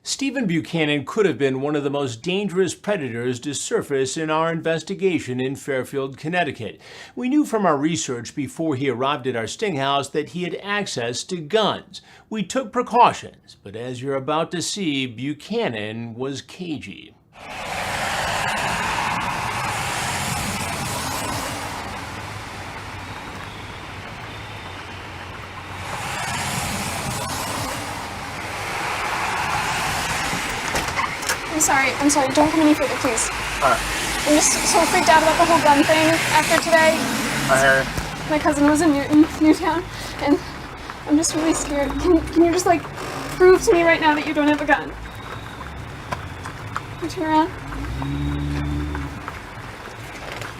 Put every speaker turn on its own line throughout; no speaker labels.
Stephen Buchanan could have been one of the most dangerous predators to surface in our investigation in Fairfield, Connecticut. We knew from our research before he arrived at our sting house that he had access to guns. We took precautions, but as you're about to see, Buchanan was cagey.
I'm sorry, don't come any further, please.
Alright.
I'm just so freaked out about the whole gun thing after today.
I hear you.
My cousin was in Newtown, and I'm just really scared. Can you just, like, prove to me right now that you don't have a gun? Can you turn around?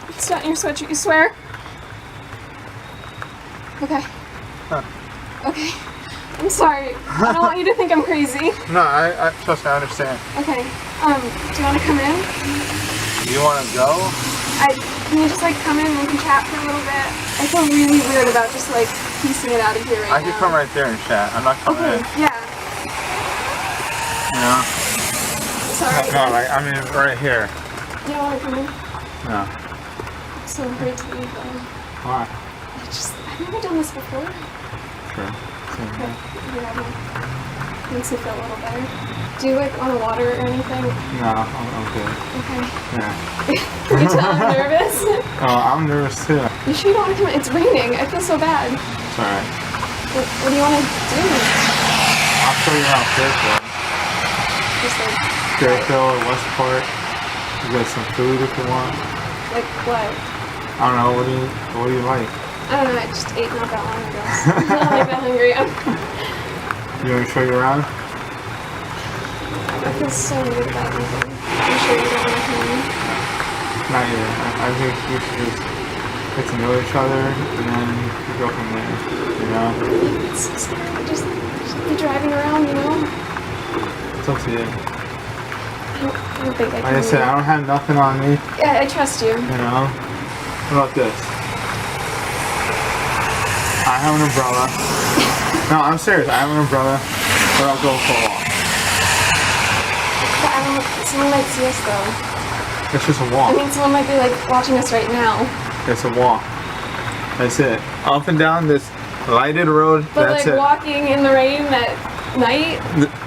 It's not in your sweatshirt, you swear? Okay.
Huh.
Okay. I'm sorry. I don't want you to think I'm crazy.
No, I trust me, I understand.
Okay. Do you want to come in?
Do you want to go?
Can you just, like, come in and we can chat for a little bit? I feel really weird about just, like, piecing it out of here right now.
I could come right there and chat. I'm not coming in.
Yeah.
You know?
Sorry.
No, like, I mean, right here.
You don't want to come in?
No.
I'm so afraid to leave, though.
Why?
I've never done this before.
Sure.
Okay. Yeah, makes me feel a little better. Do you, like, want water or anything?
No, I'm good.
Okay.
Yeah.
Can you tell I'm nervous?
Oh, I'm nervous too.
You sure you don't want to come in? It's raining. I feel so bad.
It's alright.
What do you want to do?
I'll show you around Fairfield.
Just like...
Fairfield, Westport. You get some food if you want.
Like what?
I don't know, what do you like?
I don't know, I just ate not that long ago. I'm not like that hungry.
You want me to show you around?
I feel so weird about everything. I'm sure you don't want to come in.
Not yet. I think we should just get to know each other and then we go from there, you know?
It's so scary. Just be driving around, you know?
It's up to you.
I don't think I can.
Like I said, I don't have nothing on me,
Yeah, I trust you.
you know? What about this? I have an umbrella. No, I'm serious. I have an umbrella, but I'll go for a walk.
But I don't, someone might see us though.
It's just a
I
walk.
mean, someone might be like watching us right now.
It's a walk. That's it. Up and down this lighted road.
But
that's
like
it.
walking in the rain at night,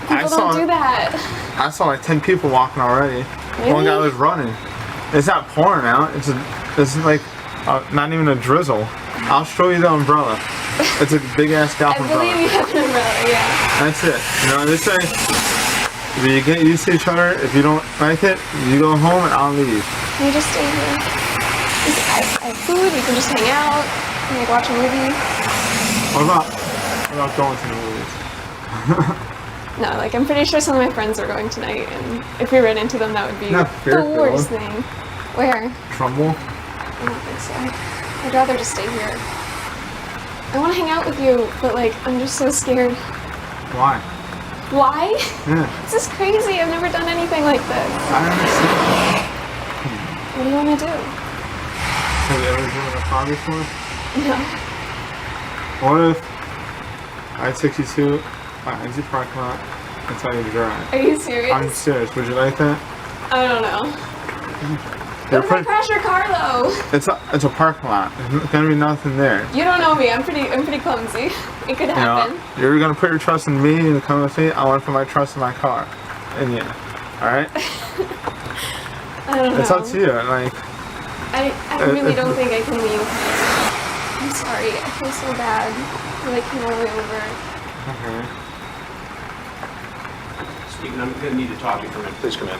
people don't do that.
I saw like 10 people walking already.
Really?
One guy was running. It's not pouring out. It's like not even a drizzle. I'll show you the umbrella. It's a big ass golf
I
umbrella.
believe you have an umbrella, yeah.
That's it. You know, this way, if you get used to each other, if you don't like it, you go home and I'll leave.
Can you just stay here? I have food, we can just hang out, and like watch a movie.
What about going to the movies?
No, like I'm pretty sure some of my friends are going tonight, and if we ran into them, that would be
Not
the
Fairfield.
worst thing. Where?
Trumbull?
I don't think so. I'd rather just stay here. I want to hang out with you, but like, I'm just so scared.
Why?
Why?
Yeah.
This is crazy. I've never done anything like this.
I understand.
What do you want to do?
Have you ever driven a car before?
No.
What if I took you to my exit parking lot and tell you to drive?
Are you serious?
I'm serious. Would you like that?
I don't know. What if I crash your car though?
It's a parking lot. There's gonna be nothing there.
You don't know me. I'm pretty clumsy. It could happen.
You know, you're gonna put your trust in me and come with me. I want to put my trust in my car. And you. Alright?
I don't know.
It's up to you. Like,
I really don't think I can leave. I'm sorry. I feel so bad. I like came all the way over.
okay.
Stephen, I'm going to need to talk to you for a minute. Please come in.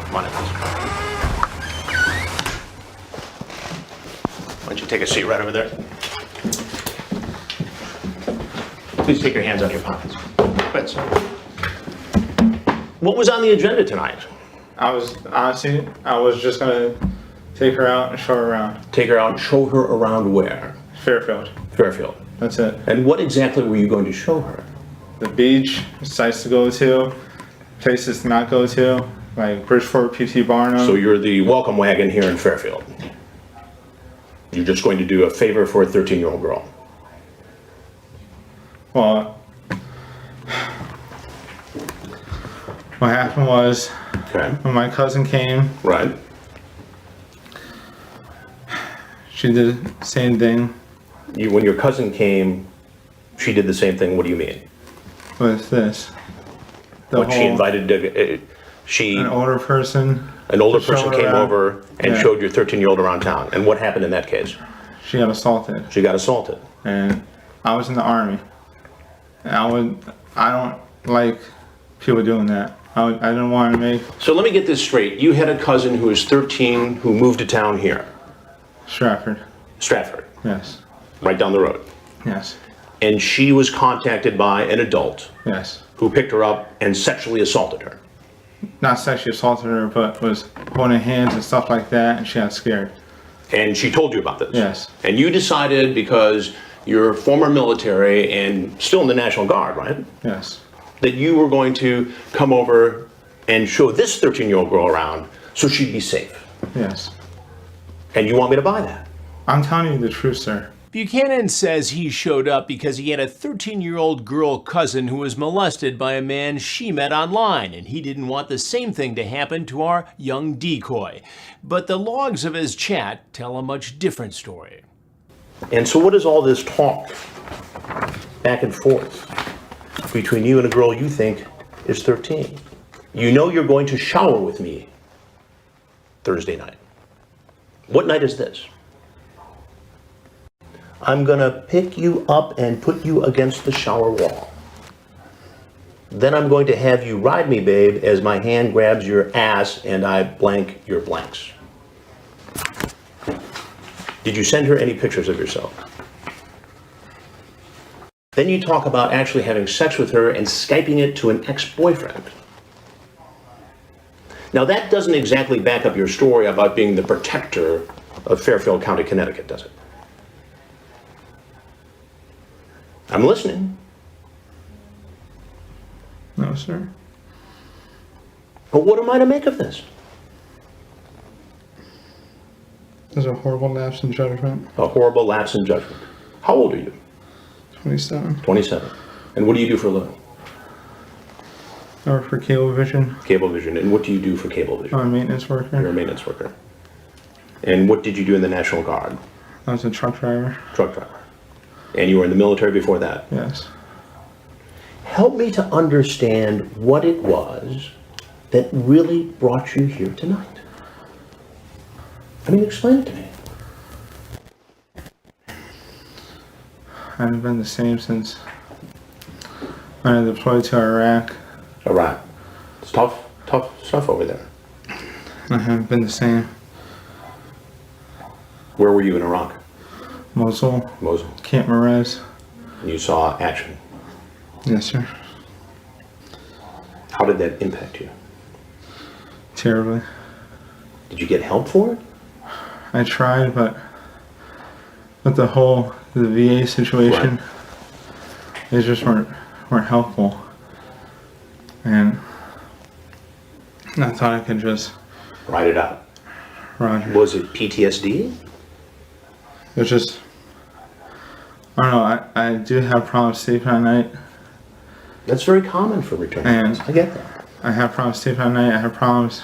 Come on in, please. Why don't you take a seat right over there? Please take your hands out of your pockets. Good, sir. What was on the agenda tonight?
I was just gonna take her out and show her around.
Take her out and show her around where?
Fairfield.
Fairfield.
That's it.
And what exactly were you going to show her?
The beach, sites to go to, places to not go to, like Bridgeport, PT Barnum.
So you're the welcome wagon here in Fairfield. You're just going to do a favor for a 13-year-old girl.
Well, What happened was,
Okay.
when my cousin came,
Right.
she did the same thing
When your cousin came, she did the same thing. What do you mean?
with this. The
What she
whole-
invited,
an older person.
an older
to show
person
her
came
around.
over and
Yeah.
showed your 13-year-old around town. And what happened in that case?
She got assaulted,
She got assaulted.
and I was in the army. And I don't like people doing that. I didn't want to make
So let me get this straight. You had a cousin who was 13 who moved to town here,
Stratford.
Stratford,
Yes.
right down the road.
Yes.
And she was contacted by an adult
Yes.
who picked her up and sexually assaulted her.
Not sexually assaulted her, but was holding hands and stuff like that, and she got scared.
And she told you about this.
Yes.
And you decided, because you're former military and still in the National Guard, right?
Yes.
That you were going to come over and show this 13-year-old girl around so she'd be safe.
Yes.
And you want me to buy that?
I'm telling you the truth, sir.
Buchanan says he showed up because he had a 13-year-old girl cousin who was molested by a man she met online, and he didn't want the same thing to happen to our young decoy. But the logs of his chat tell a much different story.
And so what is all this talk back and forth between you and a girl you think is 13? You know you're going to shower with me Thursday night. What night is this? I'm gonna pick you up and put you against the shower wall. Then I'm going to have you ride me, babe, as my hand grabs your ass and I blank your blanks. Did you send her any pictures of yourself? Then you talk about actually having sex with her and Skyping it to an ex-boyfriend. Now that doesn't exactly back up your story about being the protector of Fairfield County, Connecticut, does it? I'm listening.
No, sir.
But what am I to make of this?
There's a horrible lapse in judgment.
A horrible lapse in judgment. How old are you?
27.
27. And what do you do for a living?
I work for Cablevision.
Cablevision. And what do you do for Cablevision?
I'm a maintenance
You're
worker.
a maintenance worker. And what did you do in the National Guard?
I was a truck driver.
Truck driver. And you were in the military before that.
Yes.
Help me to understand what it was that really brought you here tonight. I mean, explain it to me.
I haven't been the same since when I deployed to Iraq.
All right. It's tough stuff over there.
I haven't been the same.
Where were you in Iraq?
Mosul,
Mosul.
Camp Merez.
And you saw action.
Yes, sir.
How did that impact you?
Terribly.
Did you get help for it?
I tried, but with the VA situation, they just weren't helpful. And I thought I could just,
Write it out.
Roger.
Was it PTSD?
It was just, I don't know, I do have problems sleeping at night.
That's very common for returning
And-
guys. I get that.
I have problems sleeping at night. I have problems,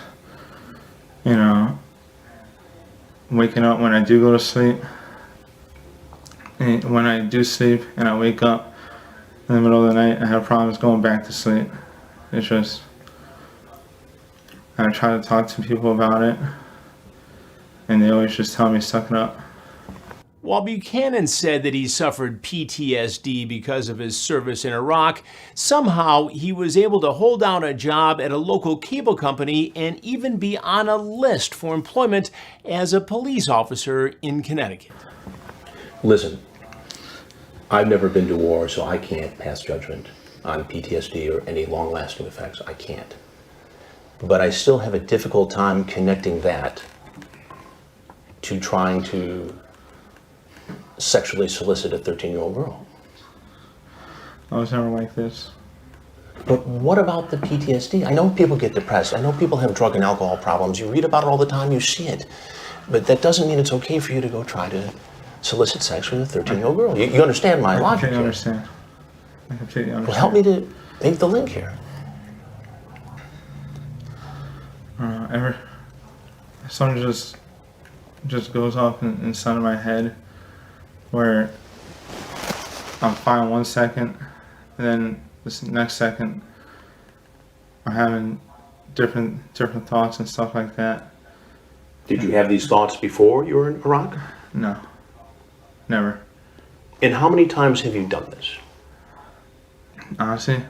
waking up when I do go to sleep. And when I do sleep and I wake up in the middle of the night, I have problems going back to sleep. It's just, I try to talk to people about it, and they always just tell me suck it up.
While Buchanan said that he suffered PTSD because of his service in Iraq, somehow he was able to hold down a job at a local cable company and even be on a list for employment as a police officer in Connecticut.
Listen, I've never been to war, so I can't pass judgment on PTSD or any long-lasting effects. I can't. But I still have a difficult time connecting that to trying to sexually solicit a 13-year-old girl.
I was never like this.
But what about the PTSD? I know people get depressed. I know people have drug and alcohol problems. You read about it all the time, you see it. But that doesn't mean it's okay for you to go try to solicit sex with a 13-year-old girl. You understand my
I
logic
completely
here.
understand. I completely understand.
Well, help me to make the link here.
something just goes off inside of my head, where I'm fine 1 second, and then this next second I'm having different thoughts and stuff like that.
Did you have these thoughts before you were in Iraq?
No, never.
And how many times have you done this?
Honestly,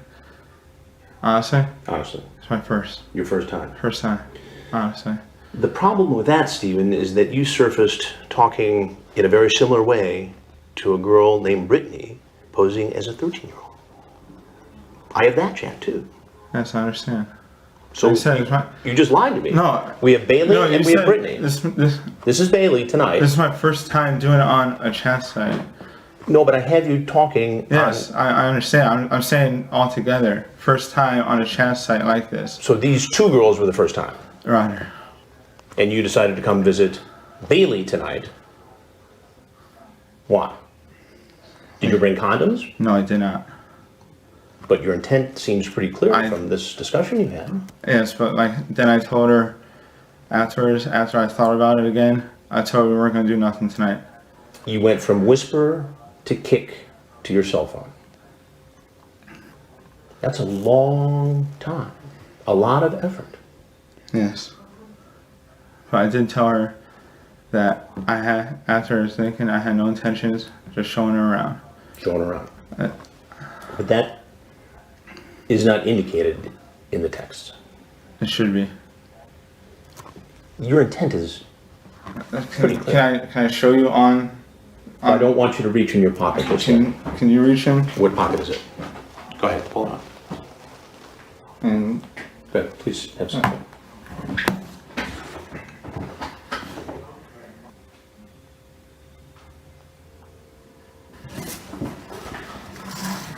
Honestly.
it's my first
Your first time.
honestly.
The problem with that, Stephen, is that you surfaced talking in a very similar way to a girl named Brittany posing as a 13-year-old. I have that chat too.
Yes, I understand.
So
Like I said,
you just lied to me.
No.
We have Bailey
No, you
and we have
said
Brittany. This is Bailey tonight.
This is my first time doing it on a chat site.
No, but I have you talking.
Yes, I understand. I'm saying all together. First time on a chat site like this.
So these two girls were the first time.
Right.
And you decided to come visit Bailey tonight. Why? Did you bring condoms?
No, I did not.
But your intent seems pretty clear from this discussion you had.
Yes, but then I told her afterwards, after I thought about it again, I told her we weren't going to do nothing tonight.
You went from whisper to kick to your cell phone. That's a long time. A lot of effort.
Yes. But I did tell her that after I was thinking, I had no intentions, just showing her around.
Showing around. But that is not indicated in the text.
It should be.
Your intent is pretty clear.
Can I show you on
I don't want you to reach in your pocket.
Can you reach him?
What pocket is it? Go ahead, pull it out.
And
Go ahead, please have something.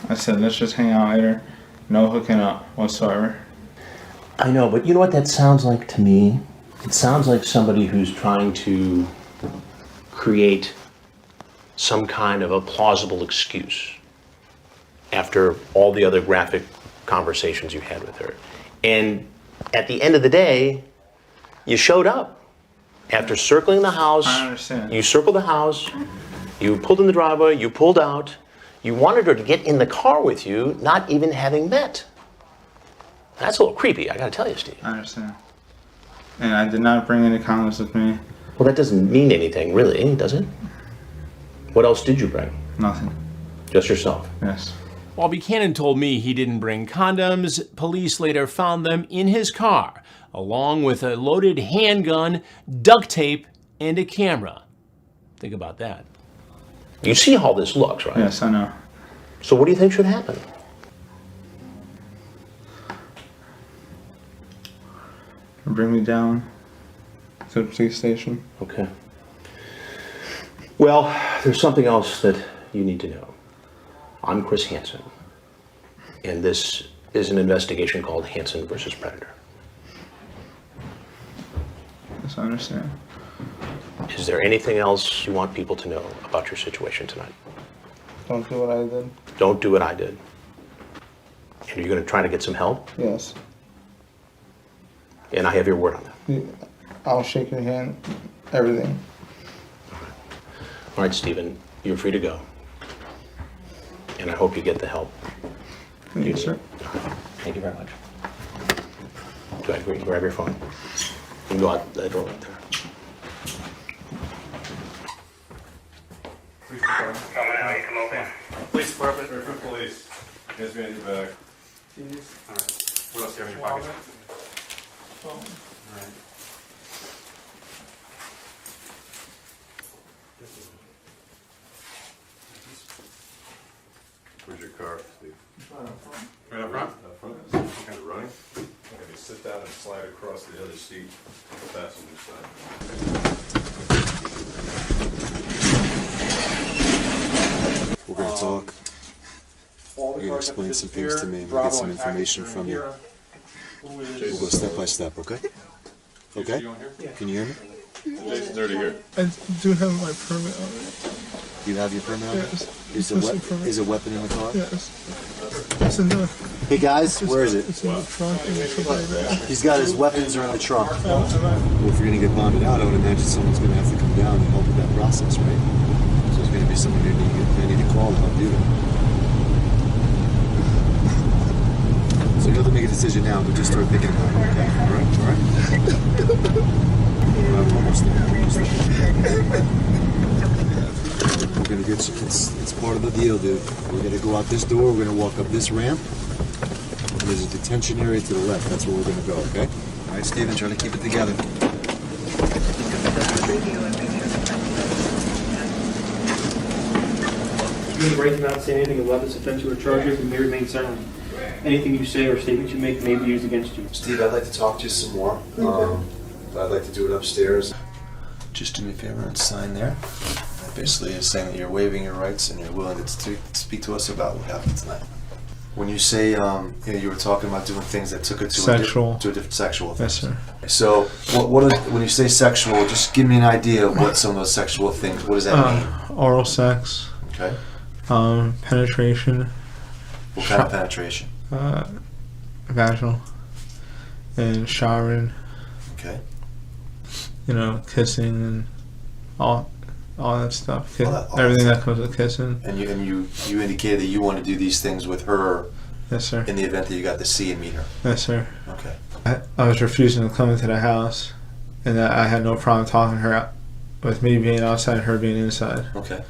I said, let's just hang out later. No hooking up whatsoever.
I know, but you know what that sounds like to me? It sounds like somebody who's trying to create some kind of a plausible excuse after all the other graphic conversations you had with her. And at the end of the day, you showed up. After circling the house,
I understand.
You circled the house, you pulled in the driveway, you pulled out, you wanted her to get in the car with you, not even having met. That's a little creepy, I gotta tell you, Steve.
I understand. And I did not bring any condoms with me.
Well, that doesn't mean anything, really, does it? What else did you bring?
Nothing.
Just yourself?
Yes.
While Buchanan told me he didn't bring condoms, police later found them in his car, along with a loaded handgun, duct tape, and a camera. Think about that.
You see how this looks, right?
Yes, I know.
So what do you think should happen?
Bring me down to the police station.
Okay. Well, there's something else that you need to know. I'm Chris Hansen, and this is an investigation called Hansen versus Predator.
Yes, I understand.
Is there anything else you want people to know about your situation tonight?
Don't do what I did.
Don't do what I did. And you're going to try to get some help?
Yes.
And I have your word on that.
I'll shake your hand. Everything.
All right, Stephen, you're free to go. And I hope you get the help.
Yes, sir.
Thank you very much. Go ahead, grab your phone. You can go out that door right there.
Police department.
Coming out, you come open.
Police department. Fairfield Police. Hands behind your back. Alright. What else do you have in your pocket? Alright. Where's your car, Steve? Right up front? Up front. Kind of running? Okay, sit down and slide across the other seat, the passenger side.
We're gonna talk. You're gonna explain some things to me. We'll get some information from you. We'll go step by step, okay? Okay? Can you hear me?
Jason's already here.
I do have my permit already.
You have your permit on?
Yes.
Is a weapon in the car?
Yes. It's in the.
Hey guys, where is it?
It's in the trunk and it's right there.
He's got his weapons are in the trunk. Well, if you're gonna get bonded out, I would imagine someone's gonna have to come down and help with that process, right? So there's gonna be someone you need to call to help do that. So you don't have to make a decision now, but just start thinking about it. Okay? All right? We're almost there. We're gonna get you. It's part of the deal, dude. We're gonna go out this door. We're gonna walk up this ramp. And there's a detention area to the left. That's where we're gonna go. Okay? All right, Steven. Try to keep it together.
You may break not say anything of weapons, offense, or charges, and may remain silent. Anything you say or statements you make may be used against you.
Steve, I'd like to talk to you some more. I'd like to do it upstairs. Just do me a favor and sign there. Basically, it's saying that you're waiving your rights and you're willing to speak to us about what happened tonight. When you say you were talking about doing things that took it to
Sexual.
a different sexual thing.
Yes, sir.
So, when you say sexual, just give me an idea of what some of those sexual things. What does that mean?
Oral sex.
Okay.
Penetration.
What kind of penetration?
Vaginal. And showering.
Okay.
Kissing and all that stuff.
All
Everything
that
that comes with kissing.
And you indicated that you want to do these things with her.
Yes, sir.
In the event that you got to see and meet her.
Yes, sir.
Okay.
I was refusing to come into the house, and I had no problem talking to her with me being outside and her being inside.
Okay.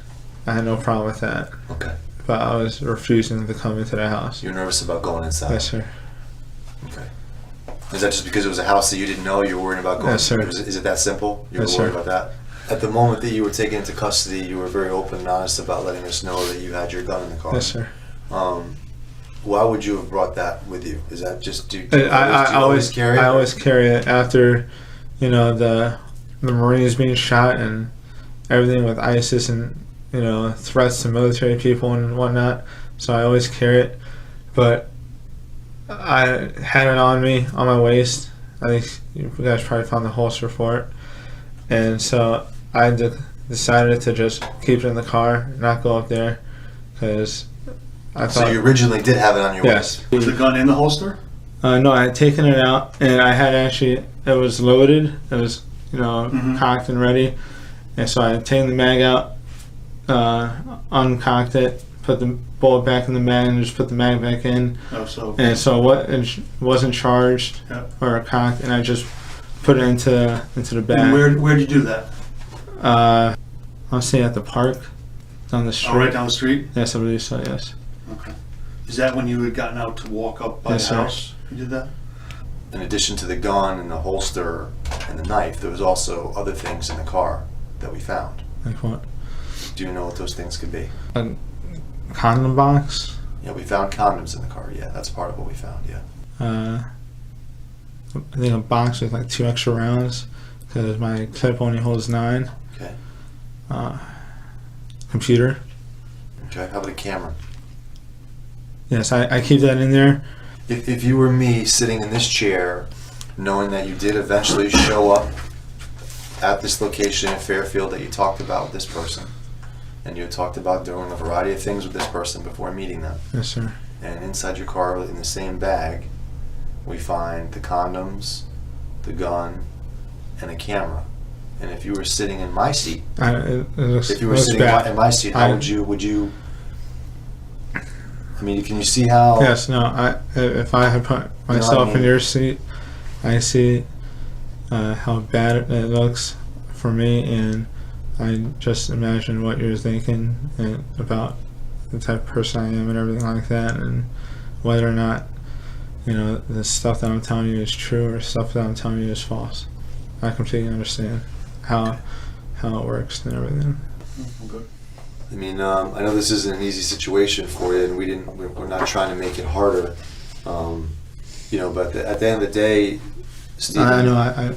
I had no problem with that.
Okay.
But I was refusing to come into the house.
You're nervous about going inside?
Yes, sir.
Okay. Is that just because it was a house that you didn't know you were worried about going?
Yes, sir.
Is it that simple? You were
Yes,
worried
sir.
about that? At the moment that you were taken into custody, you were very open and honest about letting us know that you had your gun in the car.
Yes, sir.
Why would you have brought that with you? Is that just do you
I
always carry it?
I always carry it after, the Marines being shot and everything with ISIS and threats to military people and whatnot. So I always carry it, but I had it on me on my waist. I think you guys probably found the holster for it, and so I decided to just keep it in the car, not go up there, because I thought.
So you originally did have it on your waist?
Yes.
Was the gun in the holster?
No, I had taken it out, and I had it was loaded. It was, cocked and ready. And so I had taken the mag out, uncocked it, put the bullet back in the mag, and just put the mag back in.
Oh, so.
And so it wasn't charged or cocked, and I just put it into the bag.
And where'd you do that?
I'll say at the park, down the street.
Oh, right down the street?
Yes, I believe so, yes.
Okay. Is that when you had gotten out to walk up by
Yes,
the
sir.
house? You did that?
In addition to the gun and the holster and the knife, there was also other things in the car that we found.
Like what?
Do you know what those things could be?
A condom box.
Yeah, we found condoms in the car. Yeah, that's part of what we found. Yeah.
I think a box with like 2 extra rounds, because my clip only holds 9.
Okay.
Computer.
Okay. How about a camera?
Yes, I keep that in there.
If you were me sitting in this chair, knowing that you did eventually show up at this location in Fairfield that you talked about with this person, and you had talked about doing a variety of things with this person before meeting them,
Yes, sir.
and inside your car in the same bag, we find the condoms, the gun, and a camera. And if you were sitting in my seat,
It looks,
if you were
looks
sitting
bad.
in my seat, how would you? I mean, can you see how?
Yes, no. If I had put myself in your seat, I see how bad it looks for me, and I just imagine what you're thinking and about the type of person I am and everything like that, and whether or not the stuff that I'm telling you is true or stuff that I'm telling you is false. I completely understand how it works and everything.
Good.
I mean, I know this isn't an easy situation for you, and we're not trying to make it harder, but at the end of the day, Stephen.
I know I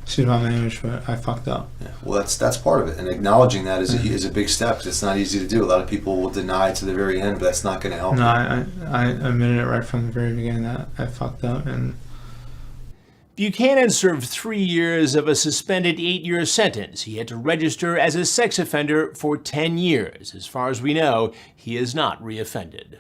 excuse my language, but I fucked up.
Yeah, well, that's part of it, and acknowledging that is a big step. 'Cause it's not easy to do. A lot of people will deny to the very end, but that's not going to help.
No,
you.
I admitted it right from the very beginning that I fucked up, and
Buchanan served 3 years of a suspended 8-year sentence. He had to register as a sex offender for 10 years. As far as we know, he has not reoffended.